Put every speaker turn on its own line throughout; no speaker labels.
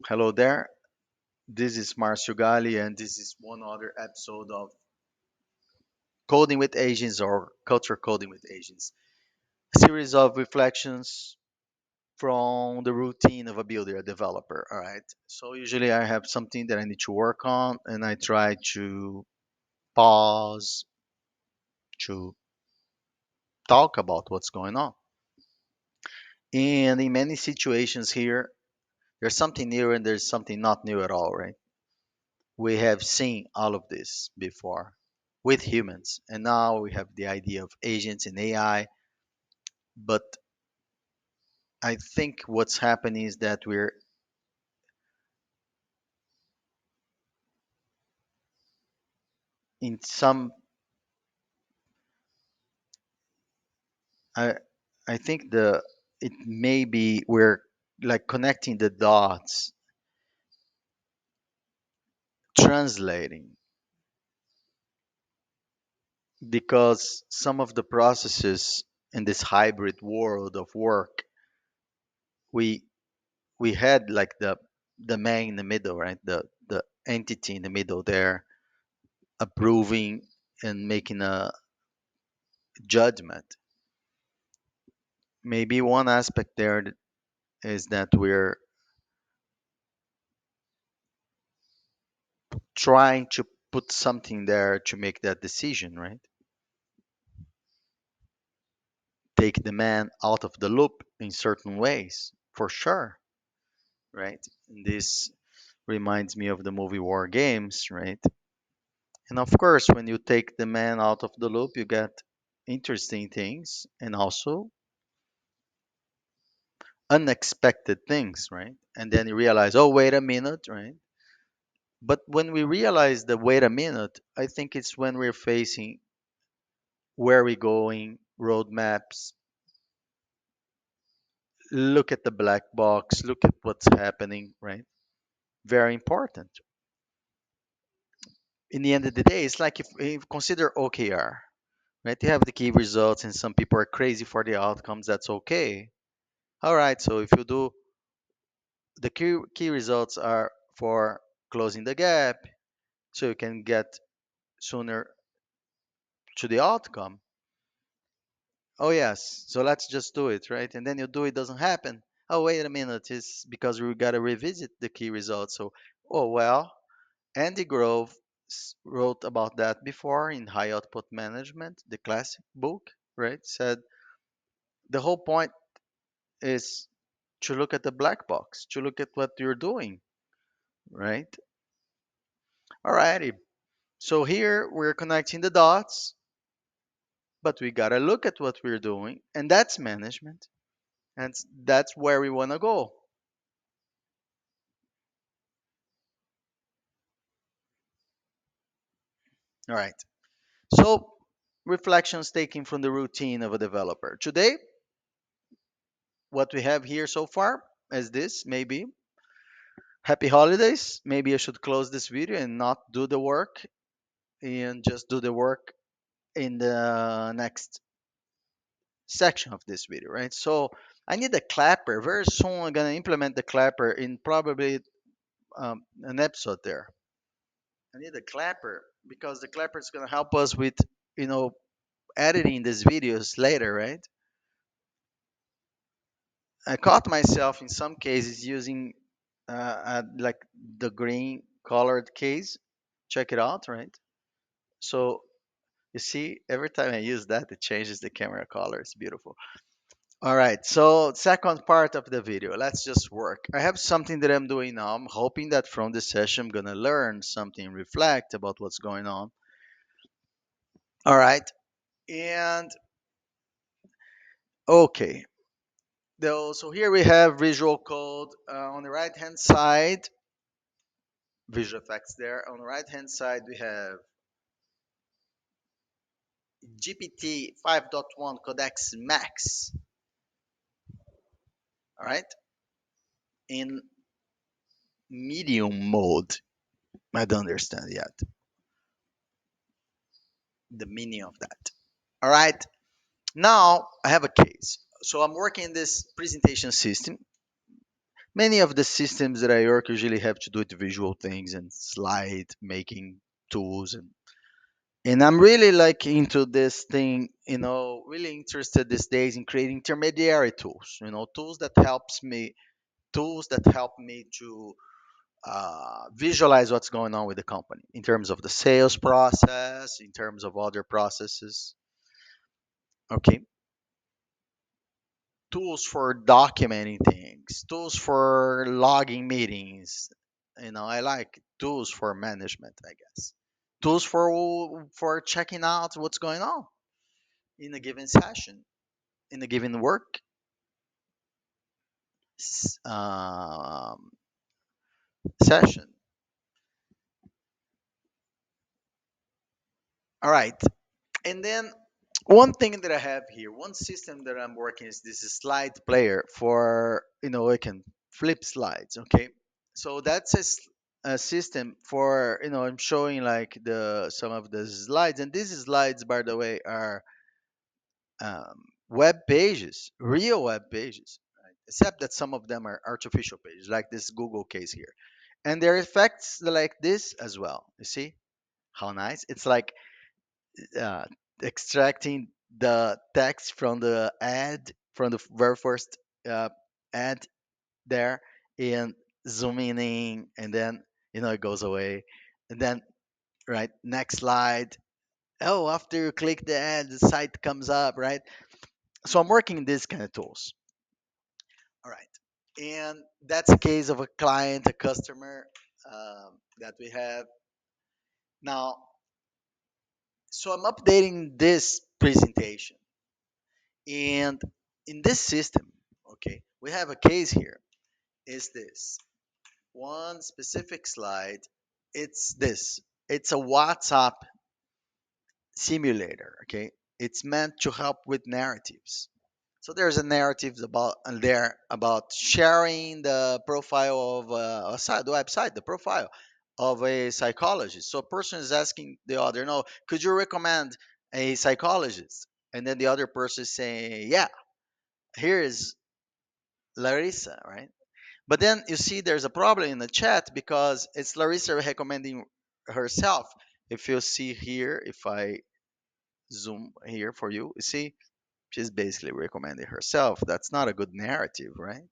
Hello there. This is Marcio Gali, and this is one other episode of Coding with Agents or Culture Coding with Agents, a series of reflections from the routine of a builder, a developer. All right. So, usually I have something that I need to work on, and I try to pause to talk about what's going on. And in many situations here, there's something new and there's something not new at all, right? We have seen all of this before with humans, and now we have the idea of agents and AI. But I think what's happening is that we're in some. I I think the it may be we're like connecting the dots, translating because some of the processes in this hybrid world of work we we had like the man in the middle, right? The entity in the middle there approving and making a judgment. Maybe one aspect there is that we're trying to put something there to make that decision, right? Take the man out of the loop in certain ways, for sure, right? And this reminds me of the movie War Games, right? And of course, when you take the man out of the loop, you get interesting things and also unexpected things, right? And then you realize, oh, wait a minute, right? But when we realize that, wait a minute, I think it's when we're facing where we're going, roadmaps, look at the black box, look at what's happening, right? Very important. In the end of the day, it's like if consider OKR, right? You have the key results, and some people are crazy for the outcomes. That's okay. All right. So if you do the key results are for closing the gap, so you can get sooner to the outcome. Oh yes, so let's just do it, right? And then you do it, doesn't happen. Oh wait a minute, it's because we got to revisit the key results. So, oh well, Andy Grove wrote about that before in High Output Management, the classic book, right? Said the whole point is to look at the black box, to look at what you're doing, right? Alrighty. So here we're connecting the dots, but we gotta look at what we're doing, and that's management, and that's where we want to go. All right. So reflections taken from the routine of a developer. Today, what we have here so far is this, maybe happy holidays. Maybe I should close this video and not do the work and just do the work in the next section of this video, right? So I need a clapper. Very soon I'm gonna implement the clapper in probably an episode there. I need a clapper because the clapper is gonna help us with, you know, editing these videos later, right? I caught myself in some cases using like the green colored case. Check it out, right? So you see, every time I use that, it changes the camera color. It's beautiful. All right, so second part of the video, let's just work. I have something that I'm doing now. I'm hoping that from this session, I'm gonna learn something, reflect about what's going on. All right, and okay. So here we have visual code on the right hand side, visual effects there. On the right hand side, we have GPT 5.1 Codex Max. All right, in medium mode. I don't understand yet the meaning of that. All right, now I have a case. So I'm working in this presentation system. Many of the systems that I work usually have to do with visual things and slide making tools, and I'm really like into this thing, really interested these days in creating intermediary tools, tools that help me to visualize what's going on with the company in terms of the sales process, in terms of other processes. Okay, tools for documenting things, tools for logging meetings. I like tools for management, I guess. Tools for checking out what's going on in a given session, in a given work s- um, session. All right. And then one thing that I have here, one system that I'm working is this slide player for, I can flip slides. Okay. So that's a system for, I'm showing like some of the slides. And these slides, by the way, are web pages, real web pages, right? Except that some of them are artificial pages, like this Google case here. And there are effects like this as well. You see how nice? It's like uh, extracting the text from the ad, from the very first uh, ad there, and zooming in, and then it goes away, and then right next slide. Oh, after you click the ad, the site comes up, right? So I'm working in these kind of tools. All right, and that's a case of a client, a customer that we have now. So I'm updating this presentation, and in this system, okay, we have a case here. Is this one specific slide? It's this. It's a WhatsApp simulator. Okay, it's meant to help with narratives. So there's a narrative about there about sharing the profile of a site, the website, the profile of a psychologist. So a person is asking the other, no, could you recommend a psychologist? And then the other person is saying, yeah, here is Larissa, right? But then you see there's a problem in the chat because it's Larissa recommending herself. If you see here, if I zoom here for you, you see she's basically recommending herself. That's not a good narrative, right?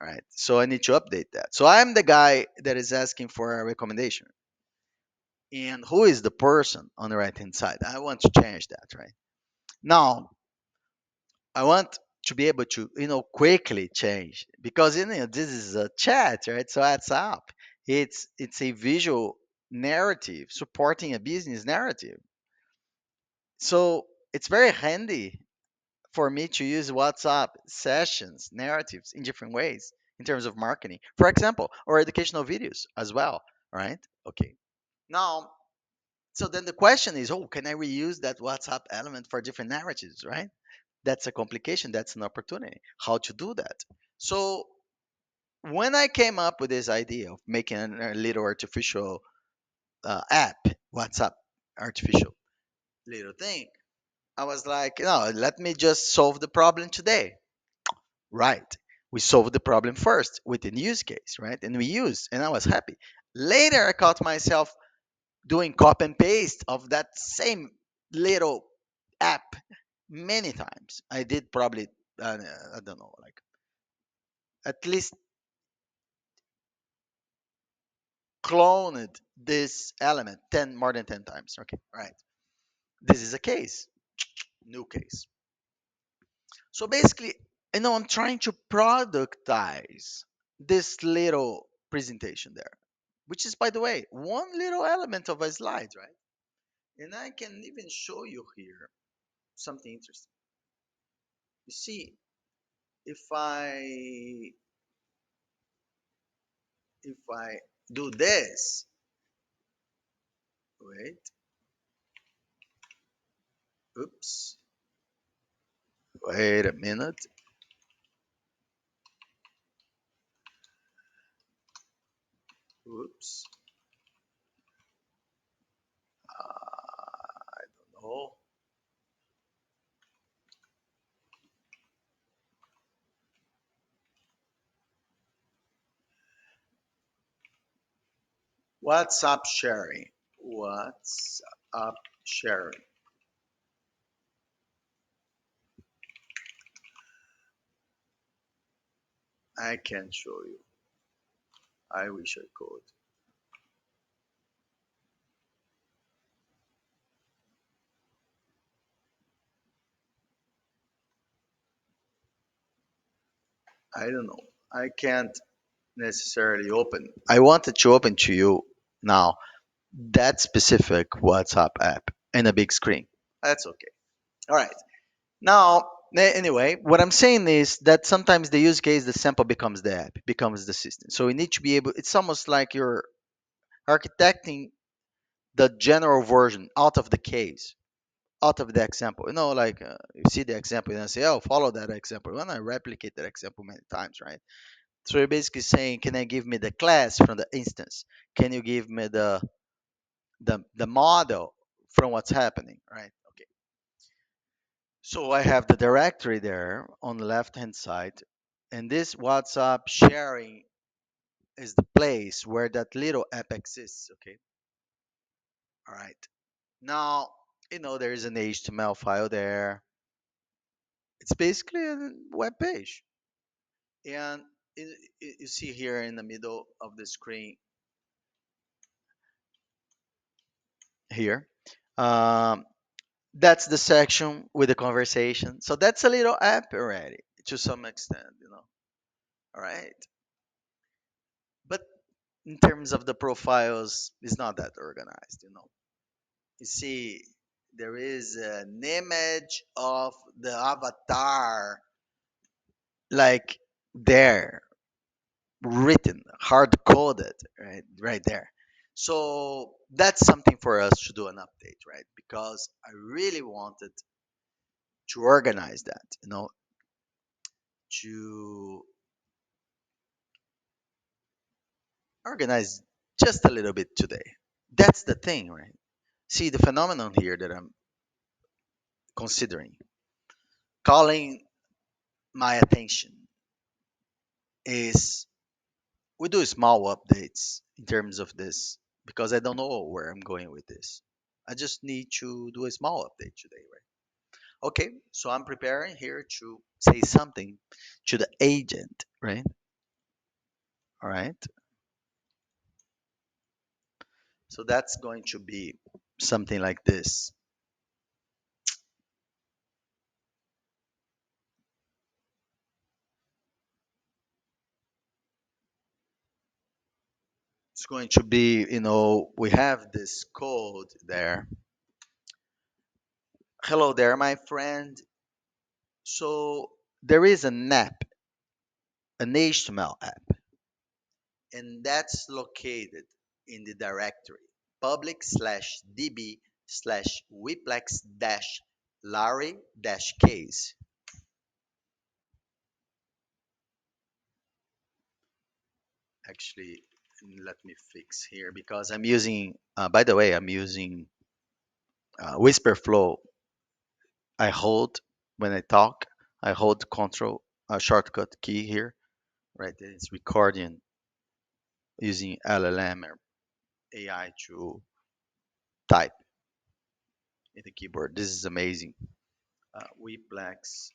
All right. So I need to update that. So I'm the guy that is asking for a recommendation. And who is the person on the right hand side? I want to change that, right? Now, I want to be able to, quickly change because this is a chat, right? So that's up. It's a visual narrative supporting a business narrative. So it's very handy for me to use WhatsApp sessions, narratives in different ways in terms of marketing, for example, or educational videos as well, right? Okay. Now, so then the question is, oh, can I reuse that WhatsApp element for different narratives, right? That's a complication. That's an opportunity. How to do that? So when I came up with this idea of making a little artificial app, WhatsApp artificial little thing, I was like, no, let me just solve the problem today. Right. We solved the problem first with an use case, right? And we used, and I was happy. Later, I caught myself doing copy and paste of that same little app many times. I did probably, I don't know, like at least cloned this element 10, more than 10 times. Okay, right. This is a case, new case. So basically, I'm trying to productize this little presentation there, which is, by the way, one little element of a slide, right? And I can even show you here something interesting. You see, if I do this, wait, oops, wait a minute, oops, I don't know. WhatsApp sharing. WhatsApp sharing. I can show you. I wish I could. I don't know. I can't necessarily open. I wanted to open to you now that specific WhatsApp app in a big screen. That's okay. All right. Now, anyway, what I'm saying is that sometimes the use case, the sample becomes the app, becomes the system. So we need to be able, it's almost like you're architecting the general version out of the case, out of the example. Like you see the example and I say, oh, follow that example. When I replicate that example many times, right? So you're basically saying, can I give me the class from the instance? Can you give me the model from what's happening, right? Okay. So I have the directory there on the left hand side, and this WhatsApp sharing is the place where that little app exists. Okay. All right. Now, there is an HTML file there. It's basically a web page. And you see here in the middle of the screen here, um, that's the section with the conversation. So that's a little app already to some extent. All right. But in terms of the profiles, it's not that organized. You see, there is an image of the avatar like there, written, hard coded, right there. So that's something for us to do an update, right? Because I really wanted to organize that, to organize just a little bit today. That's the thing, right? See, the phenomenon here that I'm considering, calling my attention is we do small updates in terms of this because I don't know where I'm going with this. I just need to do a small update today, right? Okay, so I'm preparing here to say something to the agent, right? All right. So that's going to be something like this. It's going to be, we have this code there. Hello there, my friend. So there is an app, an HTML app, and that's located in the directory public/db/wiplex-larry-case. Actually, let me fix here because I'm using, by the way, I'm using Whisper Flow. I hold when I talk, I hold Control, shortcut key here, right? It's recording using LLM or AI to type in the keyboard. This is amazing. Wiplex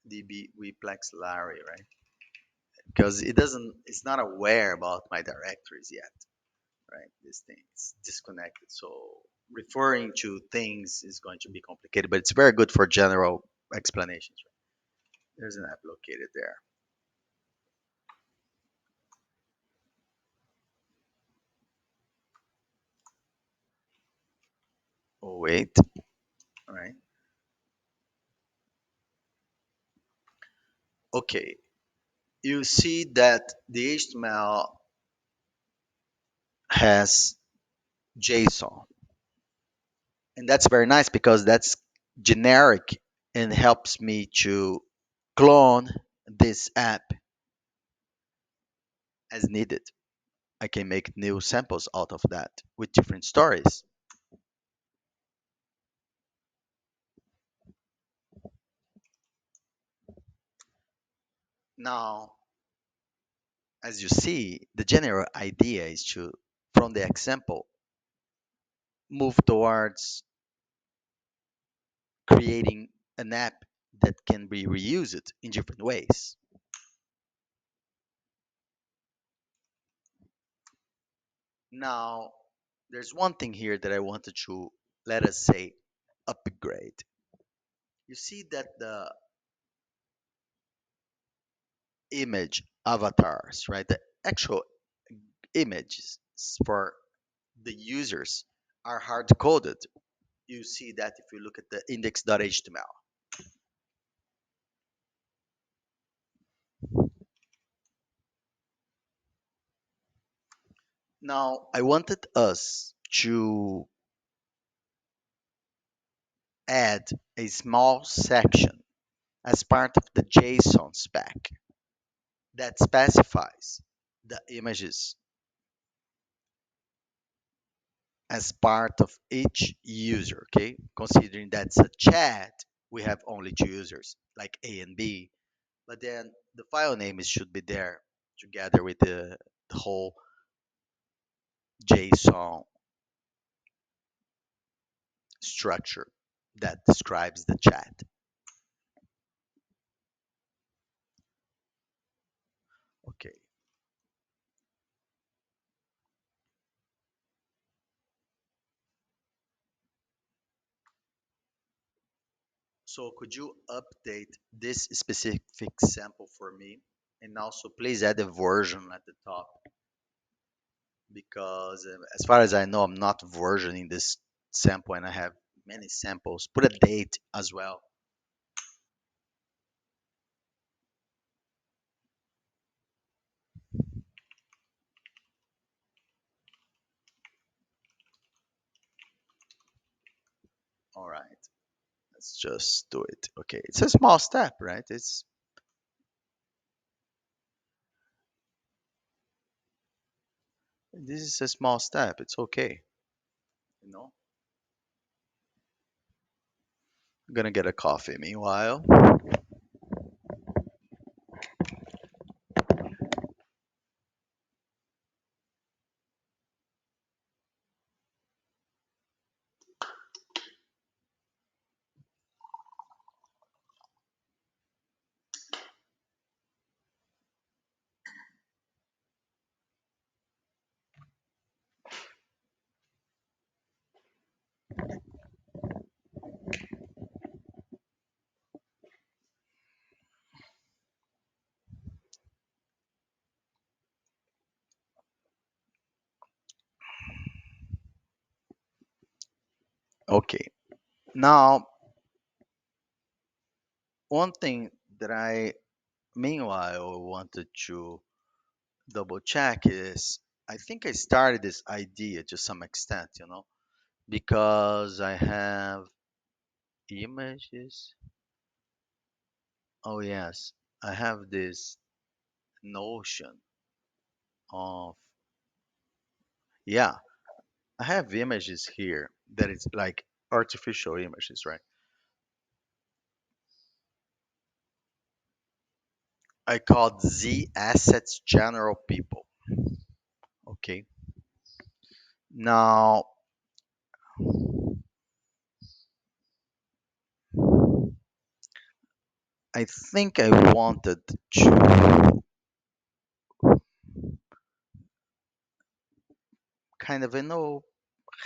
DB Wiplex Larry, right? Because it's not aware about my directories yet, right? This thing is disconnected. So referring to things is going to be complicated, but it's very good for general explanations, right? There's an app located there. Oh, wait. All right. Okay. You see that the HTML has JSON. And that's very nice because that's generic and helps me to clone this app as needed. I can make new samples out of that with different stories. Now, as you see, the general idea is to from the example, move towards creating an app that can be reused in different ways. Now, there's one thing here that I wanted to, let us say, upgrade. You see that the image avatars, right? The actual images for the users are hard coded. You see that if you look at the index.html. Now, I wanted us to add a small section as part of the JSON spec that specifies the images as part of each user, okay? Considering that's a chat, we have only two users, like A and B, but then the file name should be there together with the whole JSON structure that describes the chat. Okay, so could you update this specific sample for me? And also please add a version at the top because as far as I know, I'm not versioning this sample and I have many samples. Put a date as well. All right, let's just do it. Okay, it's a small step, right? This is a small step. It's okay, you know. I'm gonna get a coffee meanwhile. Okay, now one thing that I meanwhile wanted to double check is I think I started this idea to some extent, you know, because I have images. Oh, yes, I have this notion of, yeah, I have images here that it's like artificial images, right? I called Z assets general people. Okay. Now, I think I wanted to kind of,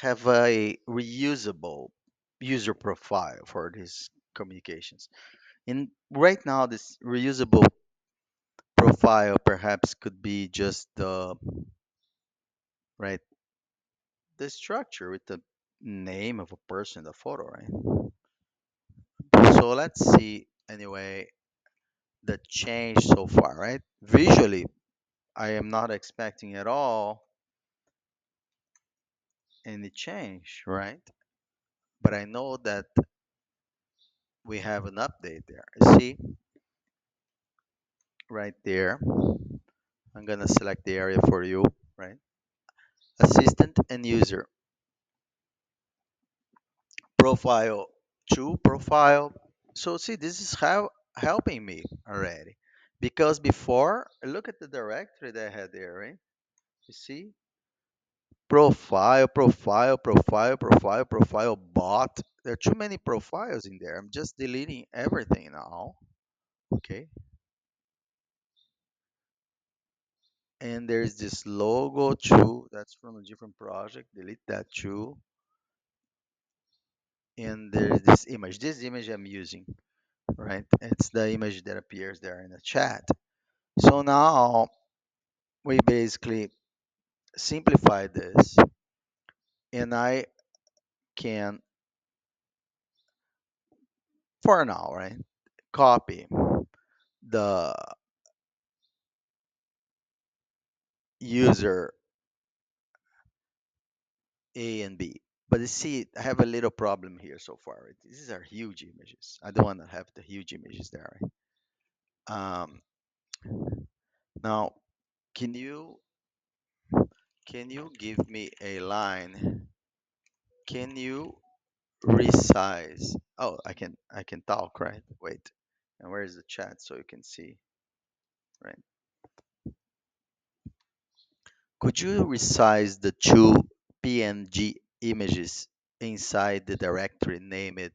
have a reusable user profile for these communications. And right now, this reusable profile perhaps could be just the right the structure with the name of a person, the photo, right? So let's see anyway the change so far, right? Visually, I am not expecting at all any change, right? But I know that we have an update there. See right there. I'm gonna select the area for you, right? Assistant and user profile to profile. So see, this is how helping me already. Because before, look at the directory that I had there, right? You see, profile, bot. There are too many profiles in there. I'm just deleting everything now. Okay. And there's this logo too. That's from a different project. Delete that too. And there's this image. This image I'm using, right? It's the image that appears there in the chat. So now we basically simplify this, and I can, for now, right, copy the user A and B. But you see, I have a little problem here so far. Right? These are huge images. I don't want to have the huge images there. Right? Now, can you give me a line? Can you resize? Oh, I can talk, right? Wait. And where is the chat so you can see, right? Could you resize the two PNG images inside the directory named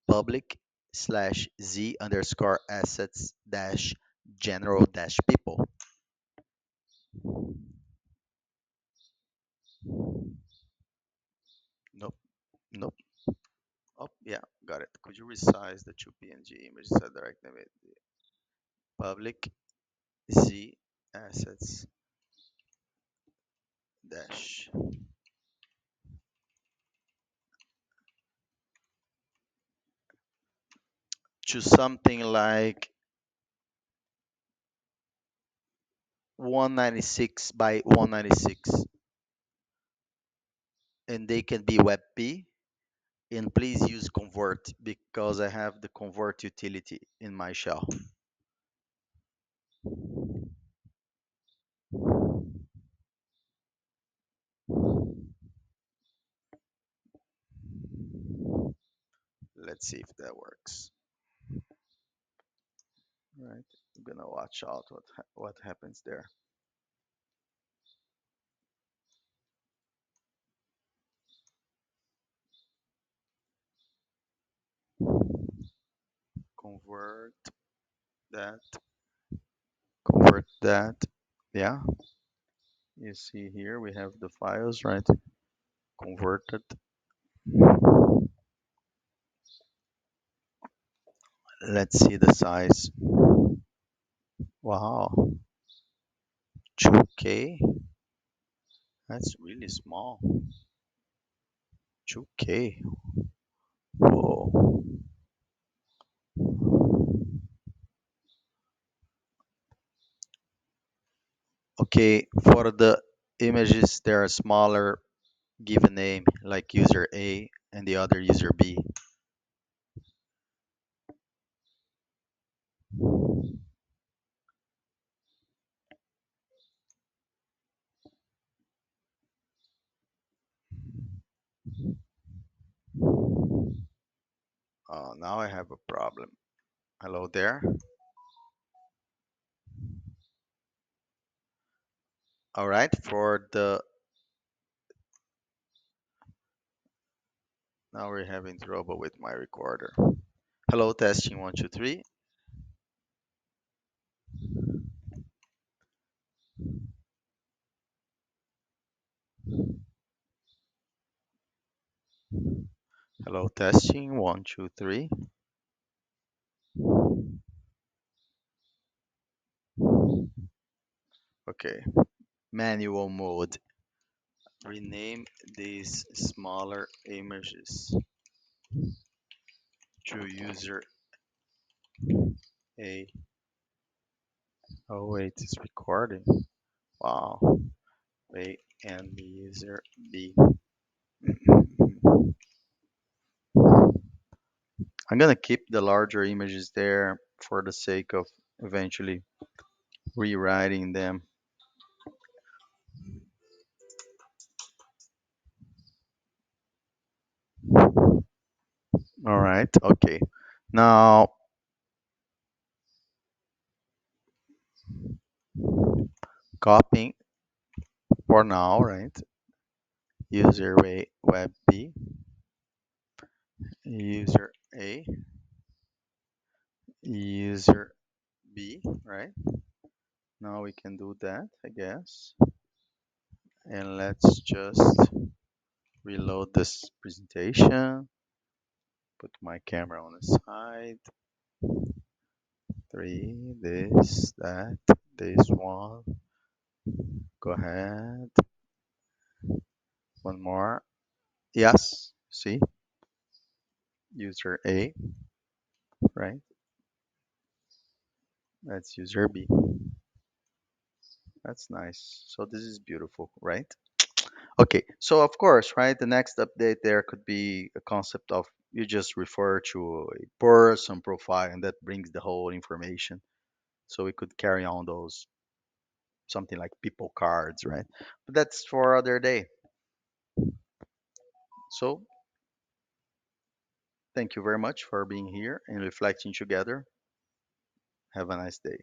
public slash z underscore assets dash general dash people? Nope, nope. Oh, yeah, got it. Could you resize the two PNG images at direct name public z assets dash to something like 196 by 196, and they can be WebP. And please use convert because I have the convert utility in my shell. Let's see if that works. Right, I'm gonna watch out what happens there. Convert that, convert that. Yeah, you see here we have the files, right? Converted. Let's see the size. Wow, 2K. That's really small. 2K. Whoa. Okay, for the images, there are smaller, give a name like user A and the other user B. Now I have a problem. Hello there. All right, for the, now we're having trouble with my recorder. Hello, testing 1, 2, 3. Hello, testing 1, 2, 3. Okay, manual mode. Rename these smaller images to user A. Oh wait, it's recording. Wow. A and user B. I'm gonna keep the larger images there for the sake of eventually rewriting them. All right, okay. Now, copying for now, right? user web B, user A, user B, right? Now we can do that, I guess. And let's just reload this presentation, put my camera on the side, three, this one, go ahead, one more. Yes, see, user A, right? That's user B. That's nice. So this is beautiful, right? Okay, so of course, right, the next update there could be a concept of you just refer to a person profile and that brings the whole information. So we could carry on those something like people cards, right? But that's for other day. So thank you very much for being here and reflecting together. Have a nice day.